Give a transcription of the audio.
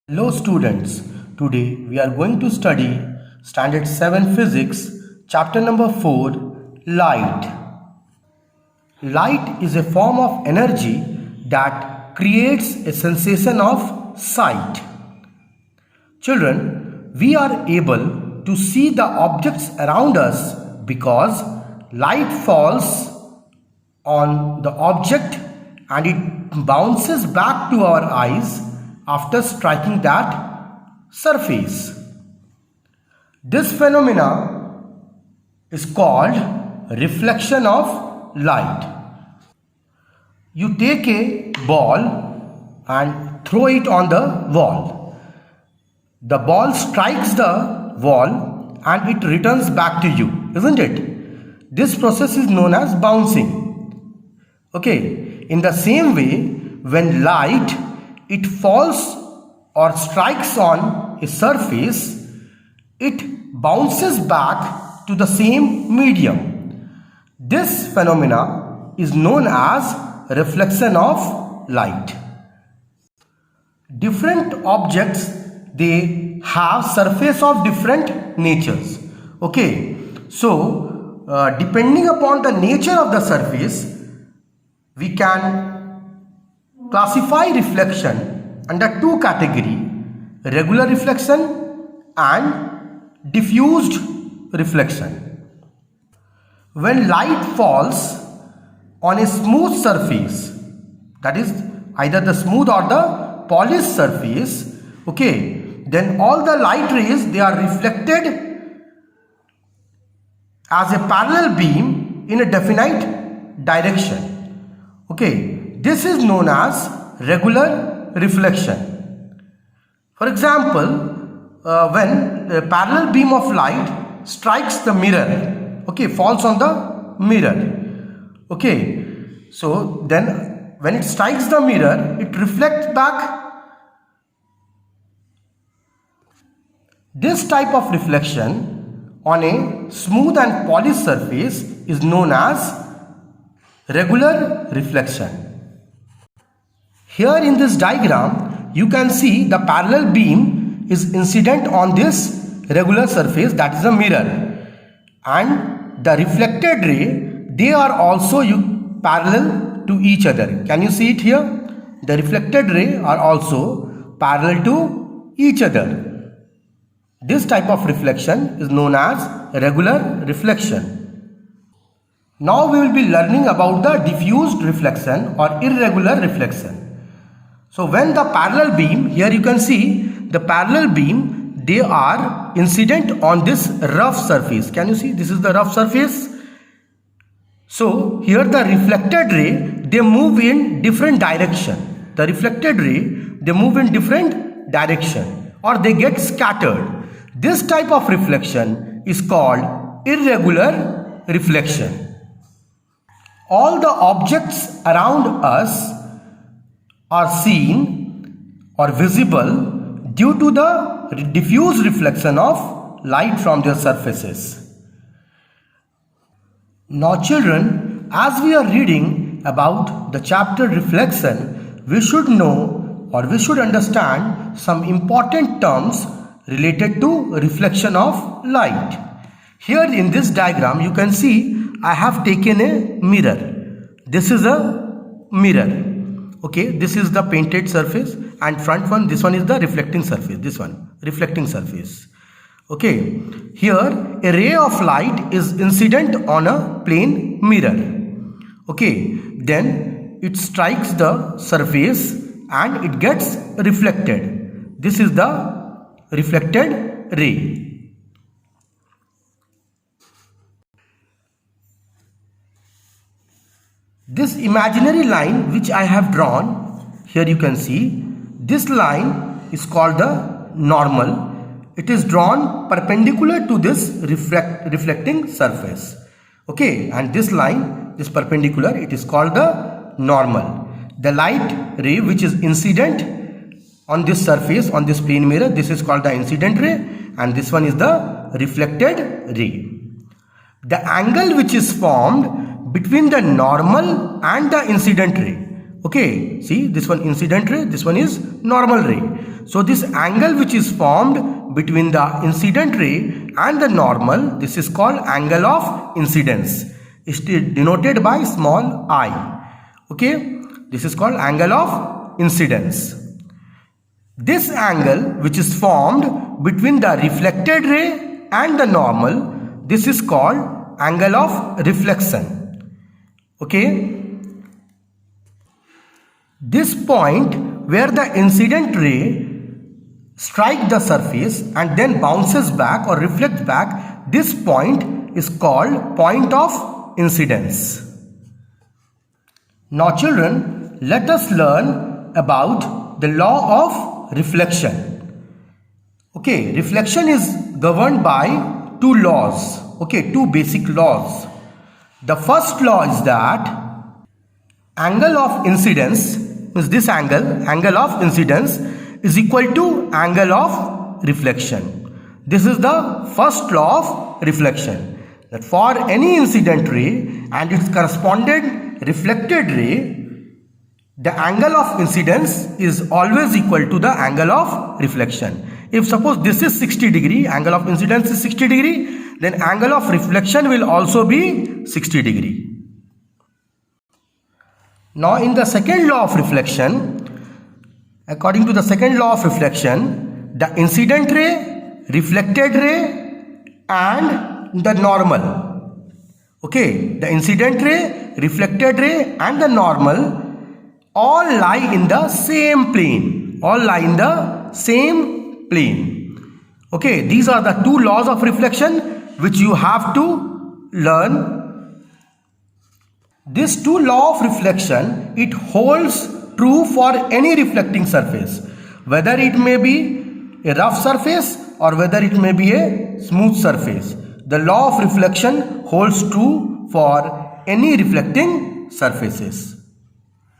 Hello students, today we are going to study Standard 7 Physics, Chapter number 4, Light. Light is a form of energy that creates a sensation of sight. Children, we are able to see the objects around us because light falls on the object and it bounces back to our eyes after striking that surface. This phenomena is called reflection of light. You take a ball and throw it on the wall. The ball strikes the wall and it returns back to you, isn't it? This process is known as bouncing. Okay, in the same way, when light it falls or strikes on a surface, it bounces back to the same medium. This phenomena is known as reflection of light. Different objects, they have surface of different natures. Okay, so depending upon the nature of the surface, we can classify reflection under two categories: regular reflection and diffused reflection. When light falls on a smooth surface, that is either the smooth or the polished surface, okay, then all the light rays, they are reflected as a parallel beam in a definite direction. Okay, this is known as regular reflection. For example, when a parallel beam of light strikes the mirror, okay, falls on the mirror, okay, so then when it strikes the mirror, it reflects back. This type of reflection on a smooth and polished surface is known as regular reflection. Here in this diagram, you can see the parallel beam is incident on this regular surface, that is a mirror, and the reflected ray, they are also parallel to each other. Can you see it here? The reflected ray are also parallel to each other. This type of reflection is known as regular reflection. Now we will be learning about the diffused reflection or irregular reflection. So when the parallel beam, here you can see the parallel beam, they are incident on this rough surface. Can you see? This is the rough surface. So here the reflected ray, they move in different direction. The reflected ray, they move in different direction or they get scattered. This type of reflection is called irregular reflection. All the objects around us are seen or visible due to the diffuse reflection of light from their surfaces. Now children, as we are reading about the chapter reflection, we should know or we should understand some important terms related to reflection of light. Here in this diagram, you can see I have taken a mirror. This is a mirror. Okay, this is the painted surface and front one, this one is the reflecting surface, this one, reflecting surface. Okay, here a ray of light is incident on a plane mirror. Okay, then it strikes the surface and it gets reflected. This is the reflected ray. This imaginary line which I have drawn, here you can see, this line is called the normal. It is drawn perpendicular to this reflecting surface. Okay, and this line, this perpendicular, it is called the normal. The light ray which is incident on this surface, on this plane mirror, this is called the incident ray, and this one is the reflected ray. The angle which is formed between the normal and the incident ray, Okay, see this one incident ray, this one is normal ray. So this angle which is formed between the incident ray and the normal, this is called angle of incidence. It is denoted by small I. Okay, this is called angle of incidence. This angle which is formed between the reflected ray and the normal, this is called angle of reflection. Okay. This point where the incident ray strikes the surface and then bounces back or reflects back, this point is called point of incidence. Now children, let us learn about the law of reflection. Okay, reflection is governed by two laws. Okay, two basic laws. The first law is that angle of incidence is this angle of incidence is equal to angle of reflection. This is the first law of reflection, that for any incident ray and its corresponding reflected ray, the angle of incidence is always equal to the angle of reflection. If suppose this is 60 degree, angle of incidence is 60 degree, then angle of reflection will also be 60 degree. Now in the second law of reflection, according to the second law of reflection, the incident ray, reflected ray and the normal. Okay, the incident ray, reflected ray and the normal all lie in the same plane. All lie in the same plane. Okay, these are the two laws of reflection which you have to learn. This two law of reflection, it holds true for any reflecting surface, whether it may be a rough surface or whether it may be a smooth surface. The law of reflection holds true for any reflecting surfaces.